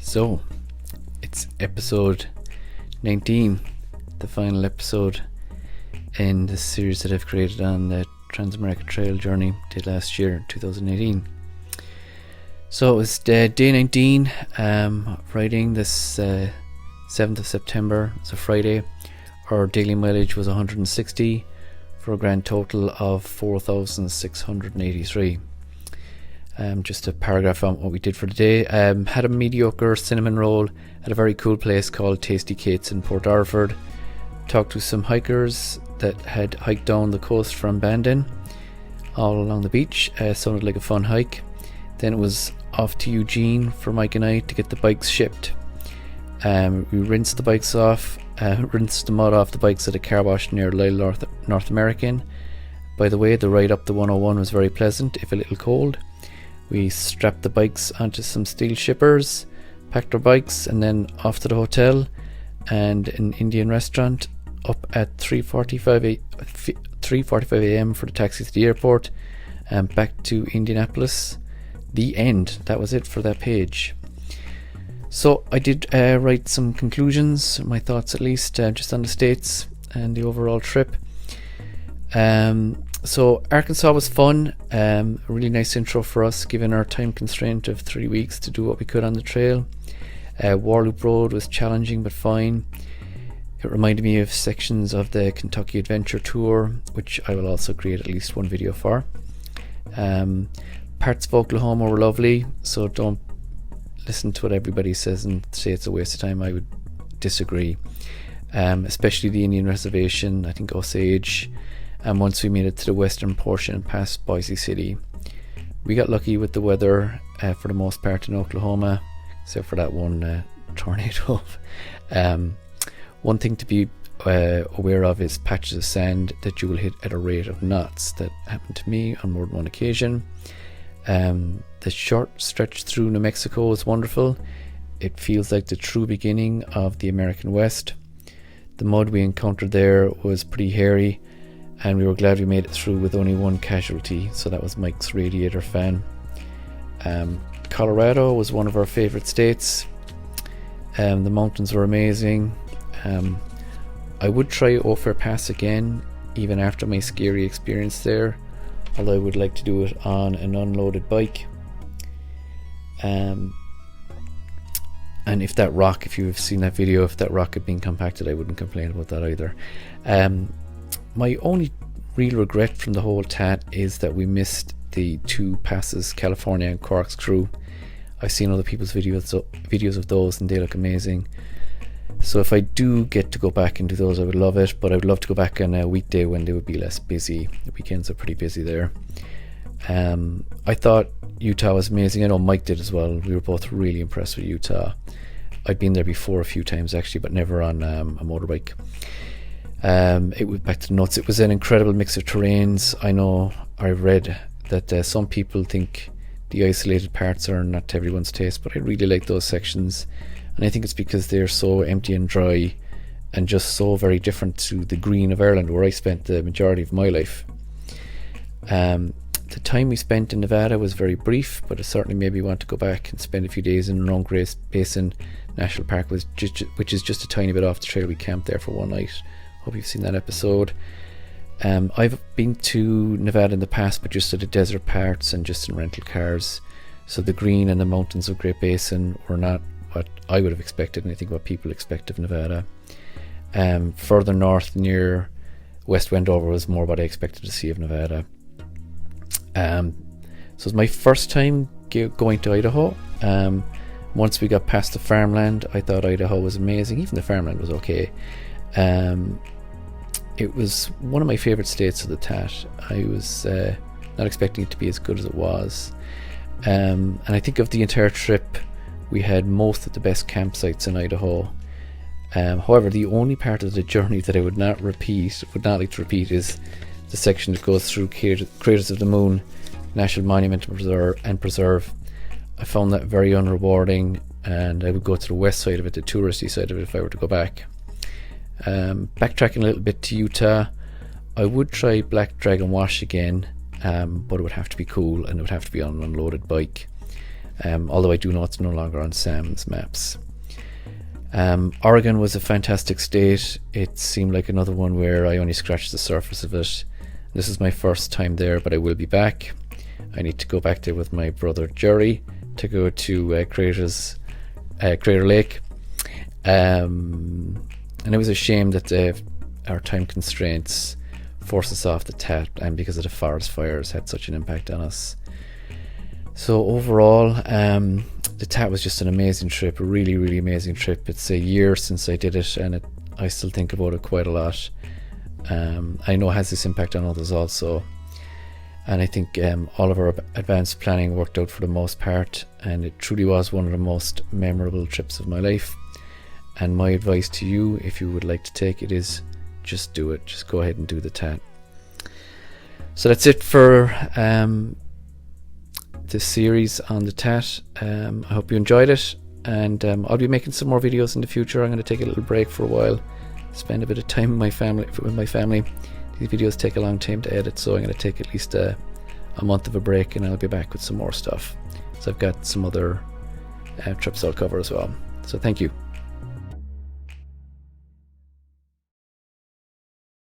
So, it's episode 19, the final episode in this series that I've created on the Trans-America Trail journey did last year, 2018. So it was day 19, riding this 7th of September, it's a Friday. Our daily mileage was 160 for a grand total of 4,683. Just a paragraph on what we did for the day. Had a mediocre cinnamon roll at a very cool place called Tasty Kate's in Port Orford. Talked to some hikers that had hiked down the coast from Bandon all along the beach. Sounded like a fun hike. Then it was off to Eugene for Mike and I to get the bikes shipped. We rinsed the bikes off, rinsed the mud off the bikes at a car wash near Lyle North American. By the way, the ride up the 101 was very pleasant, if a little cold. We strapped the bikes onto some steel shippers, packed our bikes, and then off to the hotel and an Indian restaurant up at 3:45 a.m. for the taxi to the airport and back to Indianapolis. The end. That was it for that page. So I did write some conclusions, my thoughts at least, just on the States and the overall trip. So Arkansas was fun, a really nice intro for us given our time constraint of 3 weeks to do what we could on the trail. Warloop Road was challenging but fine. It reminded me of sections of the Kentucky Adventure Tour, which I will also create at least one video for. Parts of Oklahoma were lovely, so don't listen to what everybody says and say it's a waste of time. I would disagree, especially the Indian Reservation, I think Osage. And once we made it to the western portion and past Boise City, we got lucky with the weather for the most part in Oklahoma, except for that one tornado. One thing to be aware of is patches of sand that you will hit at a rate of knots. That happened to me on more than one occasion. The short stretch through New Mexico is wonderful. It feels like the true beginning of the American West. The mud we encountered there was pretty hairy, and we were glad we made it through with only one casualty, so that was Mike's radiator fan. Colorado was one of our favourite states. The mountains were amazing. I would try Ophir Pass again, even after my scary experience there, although I would like to do it on an unloaded bike. And if you've seen that video, if that rock had been compacted, I wouldn't complain about that either. My only real regret from the whole TAT is that we missed the two passes, California and Corkscrew. I've seen other people's videos of those and they look amazing. So if I do get to go back and do those, I would love it, but I would love to go back on a weekday when they would be less busy. The weekends are pretty busy there. I thought Utah was amazing. I know Mike did as well. We were both really impressed with Utah. I'd been there before a few times actually, but never on a motorbike. It was back to the nuts. It was an incredible mix of terrains. I know I've read that some people think the isolated parts are not to everyone's taste, but I really like those sections, and I think it's because they're so empty and dry and just so very different to the green of Ireland where I spent the majority of my life. The time we spent in Nevada was very brief, but I certainly maybe want to go back and spend a few days in Roan Grace Basin National Park, which is just a tiny bit off the trail. We camped there for one night. Hope you've seen that episode. I've been to Nevada in the past, but just to the desert parts and just in rental cars. So the green and the mountains of Great Basin were not what I would have expected, and I think what people expect of Nevada. Further north near West Wendover was more what I expected to see of Nevada. So it was my first time going to Idaho. Once we got past the farmland, I thought Idaho was amazing. Even the farmland was okay. It was one of my favourite states of the TAT. I was not expecting it to be as good as it was. And I think of the entire trip, we had most of the best campsites in Idaho. However, the only part of the journey that I would not like to repeat is the section that goes through Craters of the Moon National Monument and Preserve. I found that very unrewarding, and I would go to the west side of it, the touristy side of it, if I were to go back. Backtracking a little bit to Utah, I would try Black Dragon Wash again, but it would have to be cool and it would have to be on an unloaded bike. although I do know it's no longer on Sam's maps. Oregon was a fantastic state. It seemed like another one where I only scratched the surface of it. This is my first time there, but I will be back. I need to go back there with my brother Jerry to go to Crater Lake. And it was a shame that our time constraints forced us off the TAT, and because of the forest fires had such an impact on us. So overall, the TAT was just an amazing trip, a really, really amazing trip. It's a year since I did it, and I still think about it quite a lot. I know it has this impact on others also, and I think all of our advanced planning worked out for the most part, and it truly was one of the most memorable trips of my life. And my advice to you, if you would like to take it, is just do it. Just go ahead and do the TAT. So that's it for this series on the TAT. I hope you enjoyed it, and I'll be making some more videos in the future. I'm going to take a little break for a while, spend a bit of time with my family. These videos take a long time to edit, so I'm going to take at least a month of a break, and I'll be back with some more stuff. So I've got some other trips I'll cover as well. So thank you.